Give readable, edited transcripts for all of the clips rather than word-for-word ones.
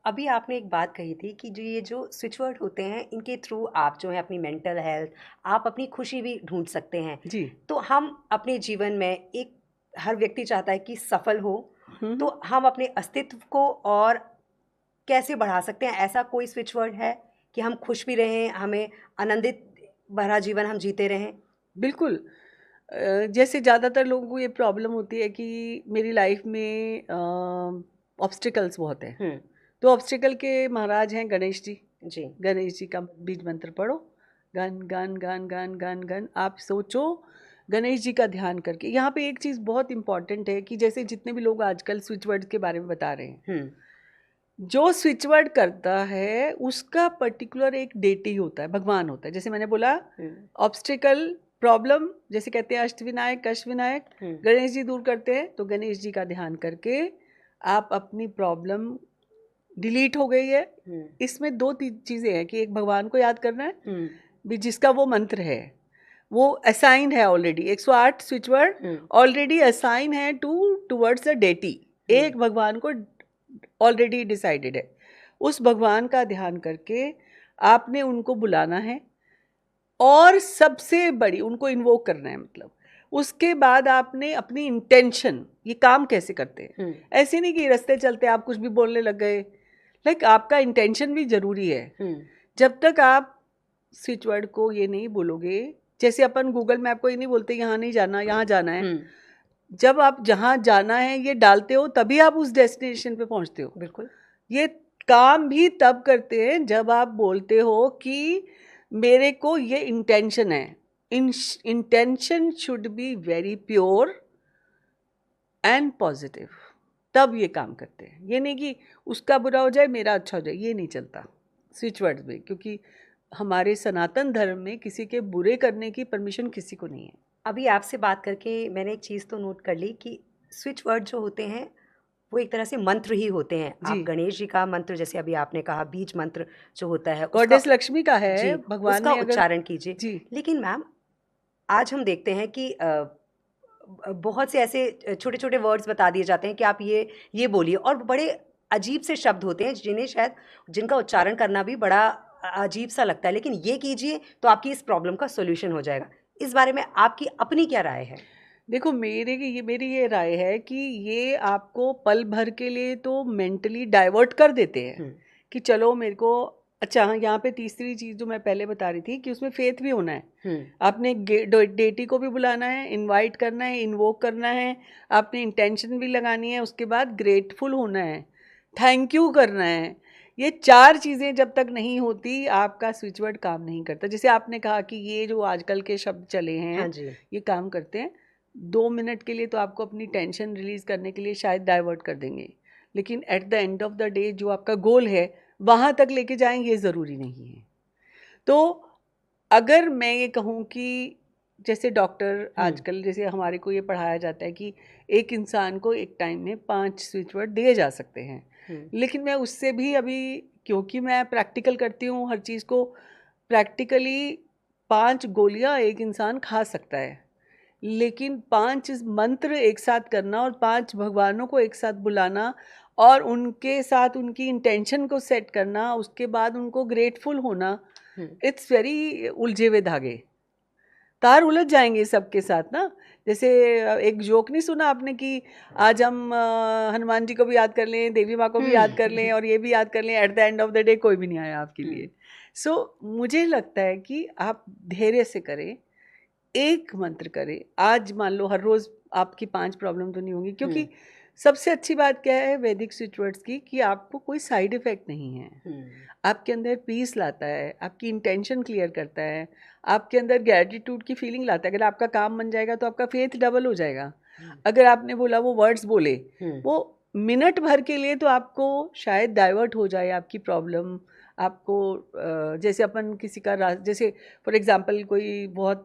अभी आपने एक बात कही थी कि जो ये जो स्विच वर्ड होते हैं इनके थ्रू आप जो है अपनी मेंटल हेल्थ, आप अपनी खुशी भी ढूँढ सकते हैं। जी। तो हम अपने जीवन में एक हर व्यक्ति चाहता है कि सफल हो, हुँ। तो हम अपने अस्तित्व को और कैसे बढ़ा सकते हैं? ऐसा कोई स्विच वर्ड है कि हम खुश भी रहें, हमें आनंदित भरा जीवन हम जीते रहें? बिल्कुल। जैसे ज़्यादातर लोगों को ये प्रॉब्लम होती है कि मेरी लाइफ में ऑब्स्टिकल्स बहुत हैं। हुँ, तो ऑब्स्टिकल के महाराज हैं गणेश जी। जी। गणेश जी का बीज मंत्र पढ़ो। Gun gun gun gun gun gun आप सोचो गणेश जी का ध्यान करके। यहाँ पे एक चीज़ बहुत इंपॉर्टेंट है कि जैसे जितने भी लोग आजकल स्विच वर्ड के बारे में बता रहे हैं, हुँ, जो स्विच वर्ड करता है उसका पर्टिकुलर एक डेटी होता है, भगवान होता है। जैसे मैंने बोला हुँ, ऑब्स्टिकल प्रॉब्लम, जैसे कहते हैं अष्टविनायक कष्ट विनायक, हुँ, गणेश जी दूर करते हैं। तो गणेश जी का ध्यान करके आप अपनी प्रॉब्लम डिलीट हो गई है। हुँ, इसमें दो चीज़ें हैं कि एक भगवान को याद करना है, हुँ, भी जिसका वो मंत्र है वो असाइन है ऑलरेडी। 108 स्विच वर्ड हुँ, ऑलरेडी असाइन है टूवर्ड्स अ डेटी। हुँ, एक भगवान को ऑलरेडी डिसाइडेड है। उस भगवान का ध्यान करके आपने उनको बुलाना है और सबसे बड़ी उनको इन्वोक करना है। मतलब उसके बाद आपने अपनी इंटेंशन, ये काम कैसे करते हैं, हुँ, ऐसे नहीं कि रास्ते चलते आप कुछ भी बोलने लग गए। लाइक आपका इंटेंशन भी ज़रूरी है। हुँ, जब तक आप स्विच वर्ड को ये नहीं बोलोगे, जैसे अपन गूगल मैप को ये नहीं बोलते यहाँ नहीं जाना यहाँ जाना है। हुँ, जब आप जहाँ जाना है ये डालते हो तभी आप उस डेस्टिनेशन पे पहुँचते हो। बिल्कुल। ये काम भी तब करते हैं जब आप बोलते हो कि मेरे को ये इंटेंशन है। Intention should be very pure and positive, तब ये काम करते हैं। ये नहीं कि उसका बुरा हो जाए मेरा अच्छा हो जाए, ये नहीं चलता स्विच वर्ड्स में, क्योंकि हमारे सनातन धर्म में किसी के बुरे करने की परमिशन किसी को नहीं है। अभी आपसे बात करके मैंने एक चीज़ तो नोट कर ली कि स्विच वर्ड जो होते हैं, वो एक तरह से मंत्र ही होते हैं। जी। आप गणेश जी का मंत्र जैसे अभी आपने कहा बीज मंत्र जो होता है उसका गॉडेस लक्ष्मी का है, जी, भगवान उसका ने अगर। उच्चारण कीजिए। जी। लेकिन मैम आज हम देखते हैं कि बहुत से ऐसे छोटे-छोटे वर्ड्स बता दिए जाते हैं कि आप ये बोलिए और बड़े अजीब से शब्द होते हैं जिन्हें शायद जिनका उच्चारण करना भी बड़ा अजीब-सा लगता है। लेकिन ये कीजिए तो आपकी इस प्रॉब्लम का सॉल्यूशन हो जाएगा। इस बारे में आपकी अपनी क्या राय है? देखो मेरी ये राय है कि ये आपको पल भर के लिए तो मेंटली डाइवर्ट कर देते हैं हुँ, कि चलो मेरे को। अच्छा हाँ, यहाँ पे तीसरी चीज़ जो मैं पहले बता रही थी कि उसमें फेथ भी होना है। हुँ, आपने डेटी को भी बुलाना है, इनवाइट करना है, इन्वोक करना है, आपने इंटेंशन भी लगानी है, उसके बाद ग्रेटफुल होना है, थैंक यू करना है। ये चार चीज़ें जब तक नहीं होती आपका स्विच वर्ड काम नहीं करता। जैसे आपने कहा कि ये जो आजकल के शब्द चले हाँ हैं जी। ये काम करते हैं। 2 मिनट के लिए तो आपको अपनी टेंशन रिलीज करने के लिए शायद डाइवर्ट कर देंगे, लेकिन at the end of the day जो आपका गोल है वहाँ तक लेके जाएं ये ज़रूरी नहीं है। तो अगर मैं ये कहूँ कि जैसे डॉक्टर हुँ, आजकल जैसे हमारे को ये पढ़ाया जाता है कि एक इंसान को एक टाइम में 5 स्विच वर्ड दिए जा सकते हैं, हुँ, लेकिन मैं उससे भी अभी, क्योंकि मैं प्रैक्टिकल करती हूँ हर चीज़ को प्रैक्टिकली, 5 गोलियाँ एक इंसान खा सकता है, लेकिन 5 मंत्र एक साथ करना और 5 भगवानों को एक साथ बुलाना और उनके साथ उनकी इंटेंशन को सेट करना, उसके बाद उनको ग्रेटफुल होना, हुँ, इट्स वेरी उलझे हुए धागे। तार उलझ जाएँगे सबके साथ ना। जैसे एक जोक नहीं सुना आपने कि आज हम हनुमान जी को भी याद कर लें, देवी माँ को भी याद कर लें हुँ, और ये भी याद कर लें, at the end of the day कोई भी नहीं आया आपके हुँ, लिए। सो मुझे लगता है कि आप धैर्य से करें, एक मंत्र करें। आज मान लो हर रोज़ आपकी 5 प्रॉब्लम तो नहीं होंगी, हुँ, क्योंकि सबसे अच्छी बात क्या है वैदिक स्विच वर्ड्स की कि आपको कोई साइड इफ़ेक्ट नहीं है। हुँ, आपके अंदर पीस लाता है, आपकी इंटेंशन क्लियर करता है, आपके अंदर ग्रैटिट्यूड की फीलिंग लाता है। अगर आपका काम बन जाएगा तो आपका फेथ डबल हो जाएगा। हुँ, अगर आपने बोला वो वर्ड्स बोले, हुँ, वो मिनट भर के लिए तो आपको शायद डाइवर्ट हो जाए आपकी प्रॉब्लम। आपको जैसे अपन किसी का जैसे फॉर एग्जांपल कोई बहुत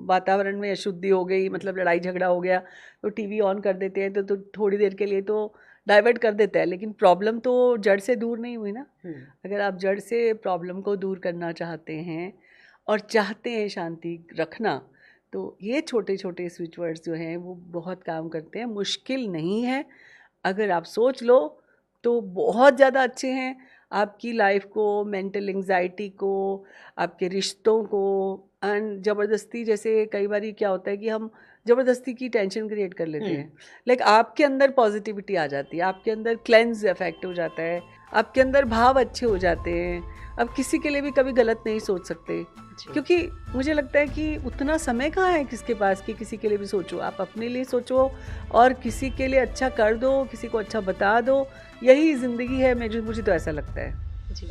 वातावरण में अशुद्धि हो गई, हुँ, मतलब लड़ाई झगड़ा हो गया, तो टीवी ऑन कर देते हैं तो थोड़ी देर के लिए तो डाइवर्ट कर देता है, लेकिन प्रॉब्लम तो जड़ से दूर नहीं हुई ना। हुँ, अगर आप जड़ से प्रॉब्लम को दूर करना चाहते हैं और चाहते हैं शांति रखना, तो ये छोटे छोटे स्विच वर्ड्स जो हैं वो बहुत काम करते हैं, मुश्किल नहीं है। अगर आप सोच लो तो बहुत ज़्यादा अच्छे हैं आपकी लाइफ को, मेंटल एंजाइटी को, आपके रिश्तों को। एंड ज़बरदस्ती, जैसे कई बार क्या होता है कि हम ज़बरदस्ती की टेंशन क्रिएट कर लेते हैं। लाइक आपके अंदर पॉजिटिविटी आ जाती है, आपके अंदर क्लेंज इफेक्ट हो जाता है, आपके अंदर भाव अच्छे हो जाते हैं। अब किसी के लिए भी कभी गलत नहीं सोच सकते, क्योंकि मुझे लगता है कि उतना समय कहाँ है किसके पास कि किसी के लिए भी सोचो। आप अपने लिए सोचो और किसी के लिए अच्छा कर दो, किसी को अच्छा बता दो, यही ज़िंदगी है। मुझे तो ऐसा लगता है। जी।